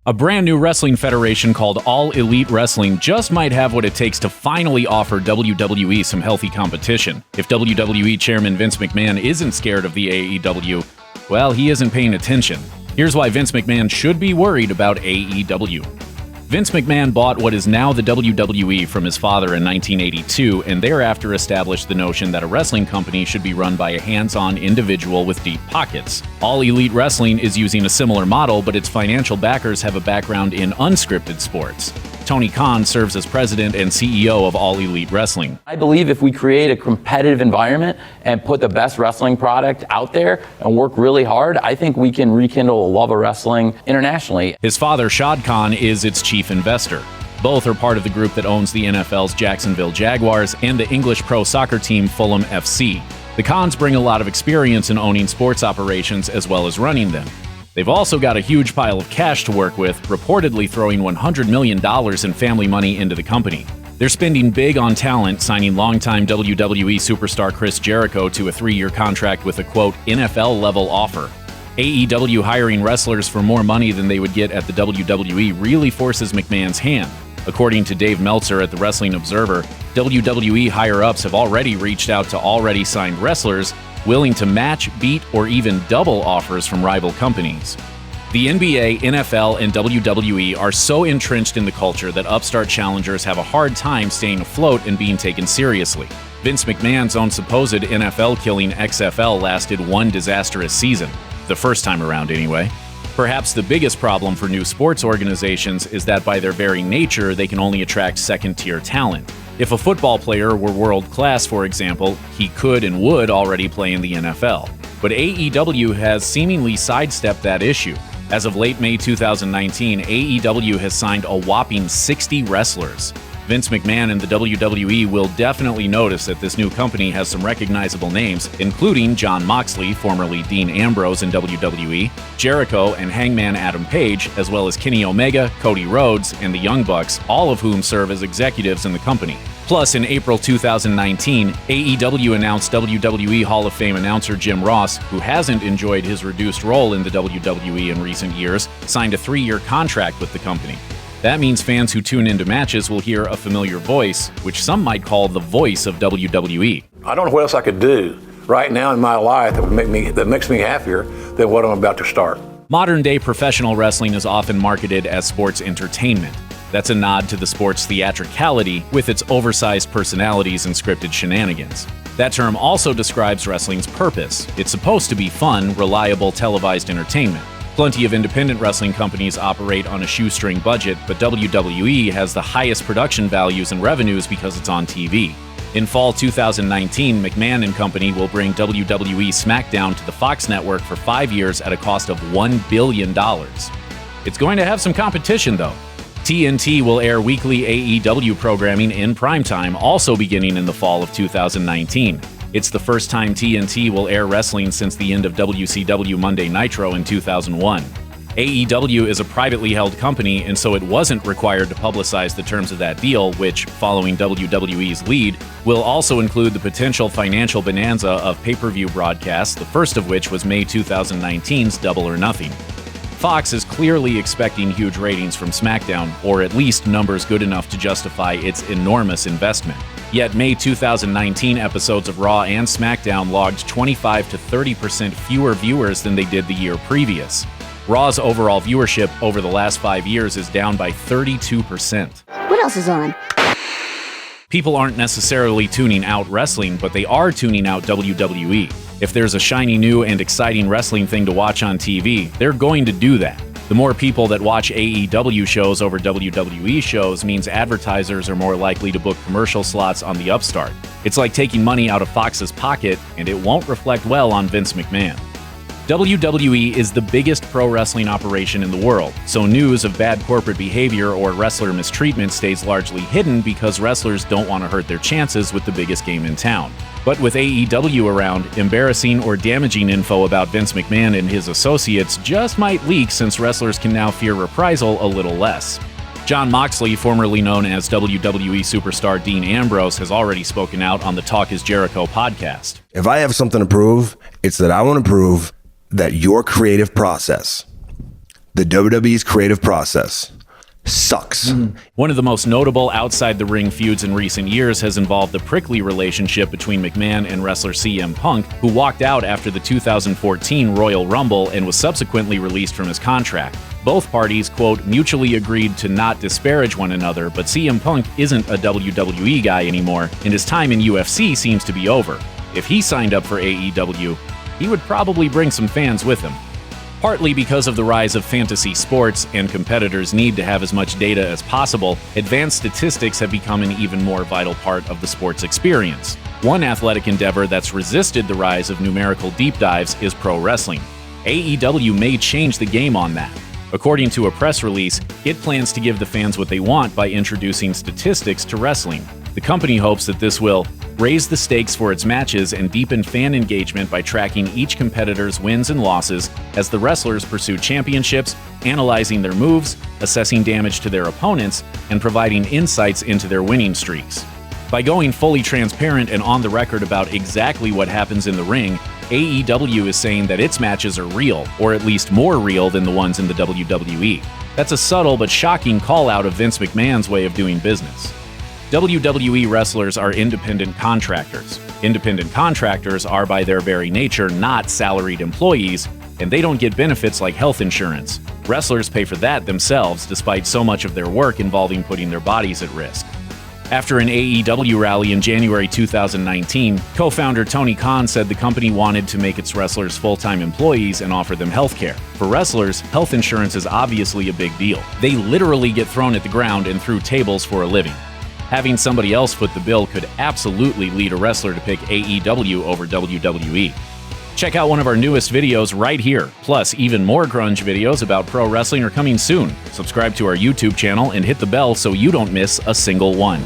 A brand new wrestling federation called All Elite Wrestling just might have what it takes to finally offer WWE some healthy competition. If WWE Chairman Vince McMahon isn't scared of the AEW, well, he isn't paying attention. Here's why Vince McMahon should be worried about AEW. Vince McMahon bought what is now the WWE from his father in 1982 and thereafter established the notion that a wrestling company should be run by a hands-on individual with deep pockets. All Elite Wrestling is using a similar model, but its financial backers have a background in unscripted sports. Tony Khan serves as president and CEO of All Elite Wrestling. I believe if we create a competitive environment and put the best wrestling product out there and work really hard, I think we can rekindle a love of wrestling internationally. His father, Shad Khan, is its chief investor. Both are part of the group that owns the NFL's Jacksonville Jaguars and the English pro soccer team Fulham FC. The Khans bring a lot of experience in owning sports operations as well as running them. They've also got a huge pile of cash to work with, reportedly throwing $100 million in family money into the company. They're spending big on talent, signing longtime WWE superstar Chris Jericho to a 3-year contract with a, quote, NFL-level offer. AEW hiring wrestlers for more money than they would get at the WWE really forces McMahon's hand. According to Dave Meltzer at the Wrestling Observer, WWE higher-ups have already reached out to already signed wrestlers willing to match, beat, or even double offers from rival companies. The NBA, NFL, and WWE are so entrenched in the culture that upstart challengers have a hard time staying afloat and being taken seriously. Vince McMahon's own supposed NFL killing XFL lasted one disastrous season. The first time around, anyway. Perhaps the biggest problem for new sports organizations is that by their very nature, they can only attract second-tier talent. If a football player were world-class, for example, he could and would already play in the NFL. But AEW has seemingly sidestepped that issue. As of late May 2019, AEW has signed a whopping 60 wrestlers. Vince McMahon and the WWE will definitely notice that this new company has some recognizable names, including Jon Moxley, formerly Dean Ambrose in WWE, Jericho and Hangman Adam Page, as well as Kenny Omega, Cody Rhodes, and the Young Bucks, all of whom serve as executives in the company. Plus, in April 2019, AEW announced WWE Hall of Fame announcer Jim Ross, who hasn't enjoyed his reduced role in the WWE in recent years, signed a 3-year contract with the company. That means fans who tune into matches will hear a familiar voice, which some might call the voice of WWE. I don't know what else I could do right now in my life that makes me happier than what I'm about to start. Modern-day professional wrestling is often marketed as sports entertainment. That's a nod to the sport's theatricality with its oversized personalities and scripted shenanigans. That term also describes wrestling's purpose. It's supposed to be fun, reliable, televised entertainment. Plenty of independent wrestling companies operate on a shoestring budget, but WWE has the highest production values and revenues because it's on TV. In fall 2019, McMahon and company will bring WWE SmackDown to the Fox network for 5 years at a cost of $1 billion. It's going to have some competition, though. TNT will air weekly AEW programming in primetime, also beginning in the fall of 2019. It's the first time TNT will air wrestling since the end of WCW Monday Nitro in 2001. AEW is a privately held company, and so it wasn't required to publicize the terms of that deal, which, following WWE's lead, will also include the potential financial bonanza of pay-per-view broadcasts, the first of which was May 2019's Double or Nothing. Fox is clearly expecting huge ratings from SmackDown, or at least numbers good enough to justify its enormous investment. Yet May 2019 episodes of Raw and SmackDown logged 25 to 30% fewer viewers than they did the year previous. Raw's overall viewership over the last 5 years is down by 32%. What else is on? People aren't necessarily tuning out wrestling, but they are tuning out WWE. If there's a shiny new and exciting wrestling thing to watch on TV, they're going to do that. The more people that watch AEW shows over WWE shows means advertisers are more likely to book commercial slots on the upstart. It's like taking money out of Fox's pocket, and it won't reflect well on Vince McMahon. WWE is the biggest pro wrestling operation in the world, so news of bad corporate behavior or wrestler mistreatment stays largely hidden because wrestlers don't want to hurt their chances with the biggest game in town. But with AEW around, embarrassing or damaging info about Vince McMahon and his associates just might leak since wrestlers can now fear reprisal a little less. Jon Moxley, formerly known as WWE superstar Dean Ambrose, has already spoken out on the Talk is Jericho podcast. If I have something to prove, it's that I want to prove that your creative process, the WWE's creative process sucks. One of the most notable outside-the-ring feuds in recent years has involved the prickly relationship between McMahon and wrestler CM Punk, who walked out after the 2014 Royal Rumble and was subsequently released from his contract. Both parties, quote, mutually agreed to not disparage one another, but CM Punk isn't a WWE guy anymore, and his time in UFC seems to be over. If he signed up for AEW, he would probably bring some fans with him. Partly because of the rise of fantasy sports and competitors' need to have as much data as possible, advanced statistics have become an even more vital part of the sports experience. One athletic endeavor that's resisted the rise of numerical deep dives is pro wrestling. AEW may change the game on that. According to a press release, it plans to give the fans what they want by introducing statistics to wrestling. The company hopes that this will raise the stakes for its matches and deepen fan engagement by tracking each competitor's wins and losses as the wrestlers pursue championships, analyzing their moves, assessing damage to their opponents, and providing insights into their winning streaks. By going fully transparent and on the record about exactly what happens in the ring, AEW is saying that its matches are real, or at least more real than the ones in the WWE. That's a subtle but shocking call-out of Vince McMahon's way of doing business. WWE wrestlers are independent contractors. Independent contractors are by their very nature not salaried employees, and they don't get benefits like health insurance. Wrestlers pay for that themselves, despite so much of their work involving putting their bodies at risk. After an AEW rally in January 2019, co-founder Tony Khan said the company wanted to make its wrestlers full-time employees and offer them health care. For wrestlers, health insurance is obviously a big deal. They literally get thrown at the ground and through tables for a living. Having somebody else foot the bill could absolutely lead a wrestler to pick AEW over WWE. Check out one of our newest videos right here. Plus, even more grunge videos about pro wrestling are coming soon. Subscribe to our YouTube channel and hit the bell so you don't miss a single one.